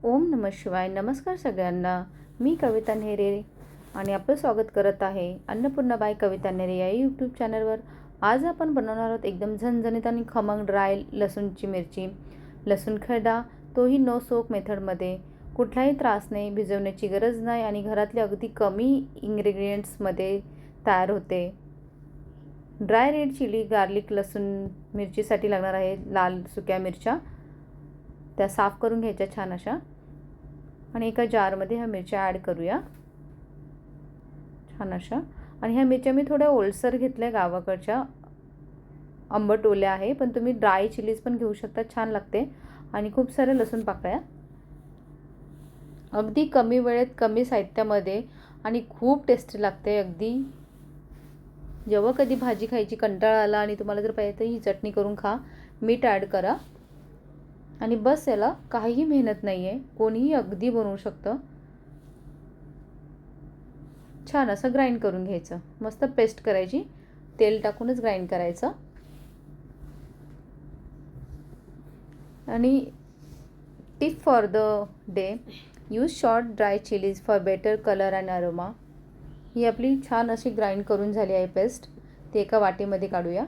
ओम नमः शिवाय. नमस्कार सगळ्यांना. मी कविता नेहरे आणि आपलं स्वागत करत आहे अन्नपूर्णाबाई कविता नेहरे या यूट्यूब चॅनलवर. आज आपण बनवणार आहोत एकदम झणझणीत आणि खमंग ड्राय लसूणची मिरची. लसूण खरडा, तोही नो सोक मेथडमध्ये. कुठलाही त्रास नाही, भिजवण्याची गरज नाही आणि घरातले अगदी कमी इन्ग्रेडियंट्समध्ये तयार होते. ड्राय रेड चिली गार्लिक लसूण मिरचीसाठी लागणार आहे लाल सुक्या मिरच्या. त्या साफ करून घ्यायच्या छान अशा आणि एका जारमध्ये ह्या मिरच्या ॲड करूया छान अशा. आणि ह्या मिरच्या मी थोड्या ओलसर घेतल्या, गावाकडच्या आंबट ओल्या आहे, पण तुम्ही ड्राय चिलीज पण घेऊ शकता, छान लागते. आणि खूप सारे लसूण पाकळ्या, अगदी कमी वेळेत कमी साहित्यामध्ये आणि खूप टेस्टी लागते. अगदी जेव्हा कधी भाजी खायची कंटाळा आला आणि तुम्हाला जर पाहिजे तर ही चटणी करून खा. मीठ ॲड करा आणि बस. याला काहीही मेहनत नाही आहे, कोणीही अगदी बनवू शकतं. छान असं ग्राइंड करून घ्यायचं, मस्त पेस्ट करायची, तेल टाकूनच ग्राइंड करायचं. आणि tip for the day, use short dry chillies for better colour and aroma. ही आपली छान अशी ग्राइंड करून झाली आहे पेस्ट. ती एका वाटीमध्ये काढूया.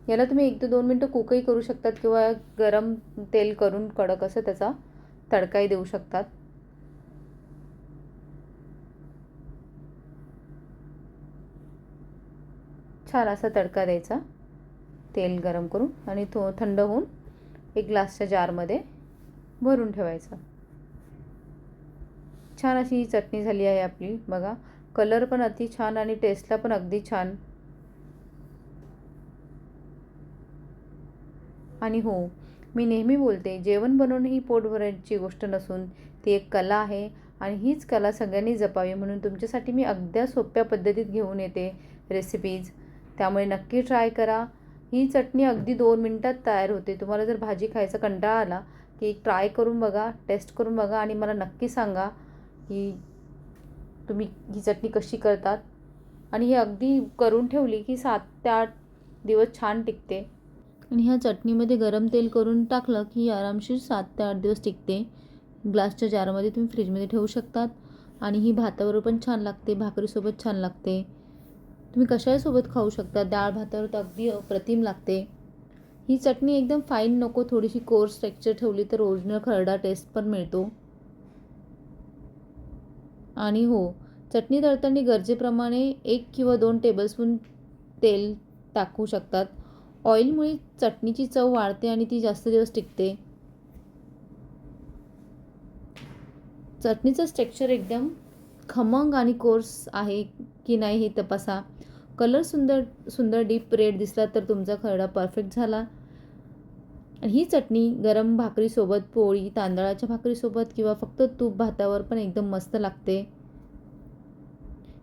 याला तुम्ही 1 ते 2 मिनटं कुकही करू शकतात किंवा गरम तेल करून कडक असं त्याचा तडकाही देऊ शकतात. छान असा तडका द्यायचा तेल गरम करून आणि तो थंड होऊन एक ग्लासच्या जारमध्ये भरून ठेवायचा. छान अशी ही चटणी झाली आहे आपली. बघा, कलर पण अति छान आणि टेस्टला पण अगदी छान. आणि हो, मी नेहमी बोलते, जेवण बनवणे ही पोट भरायची गोष्ट नसून ती एक कला आहे आणि हीच कला सगळ्यांनी जपावी. म्हणून तुमच्यासाठी मी अगदी सोप्या पद्धतीत घेऊन येते रेसिपीज. त्यामुळे नक्की ट्राय करा. ही चटणी अगदी 2 मिनटात तयार होते. तुम्हाला जर भाजी खायचा कंटाळा आला की ट्राय करून बघा, टेस्ट करून बघा आणि मला नक्की सांगा की तुम्ही ही चटणी कशी करतात. आणि ही अगदी करून ठेवली की 7 ते 8 दिवस छान टिकते. आणि ह्या चटणीमध्ये गरम तेल करून टाकलं की आरामशीर 7 ते 8 दिवस टिकते. ग्लासच्या जारमध्ये तुम्ही फ्रीजमध्ये ठेवू शकतात. आणि ही भातावर पण छान लागते, भाकरीसोबत छान लागते. तुम्ही कशासोबत खाऊ शकता, डाळ भातावर तर अगदी अप्रतिम लागते. ही चटणी एकदम फाईन नको, थोडीशी कोर्स टेक्स्चर ठेवली तर ओरिजिनल खरडा टेस्ट पण मिळतो. आणि हो, चटणी तळताना गरजेप्रमाणे 1 किंवा 2 टेबलस्पून तेल टाकू शकतात. ऑइलमुळे चटणीची चव वाढते आणि ती जास्त दिवस टिकते. चटणीचं टेक्स्चर एकदम खमंग आणि कोर्स आहे की नाही हे तपासा. कलर सुंदर डीप रेड दिसला तर तुमचा खरडा परफेक्ट झाला. आणि ही चटणी गरम भाकरीसोबत, पोळी, तांदळाच्या भाकरीसोबत किंवा फक्त तूप भातावर पण एकदम मस्त लागते.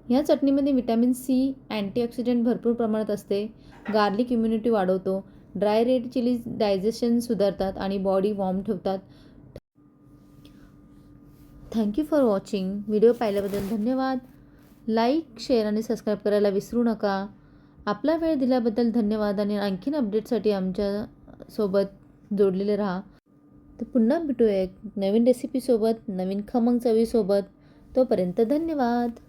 ह्या चटणीमध्ये व्हिटॅमिन सी, अँटीऑक्सिडंट भरपूर प्रमाणात असते. गार्लिक इम्युनिटी वाढवतो. ड्राय रेड चिलीज डायजेशन सुधारतात आणि बॉडी वॉर्म ठेवतात. Thank you for watching. व्हिडिओ पाहिल्याबद्दल धन्यवाद. लाईक, शेअर आणि सबस्क्राईब करायला विसरू नका. आपला वेळ दिल्याबद्दल धन्यवाद आणि आणखीन अपडेटसाठी आमच्यासोबत जोडलेले राहा. तर पुन्हा भेटूया एक नवीन रेसिपीसोबत, नवीन खमंग चवीसोबत. तोपर्यंत धन्यवाद.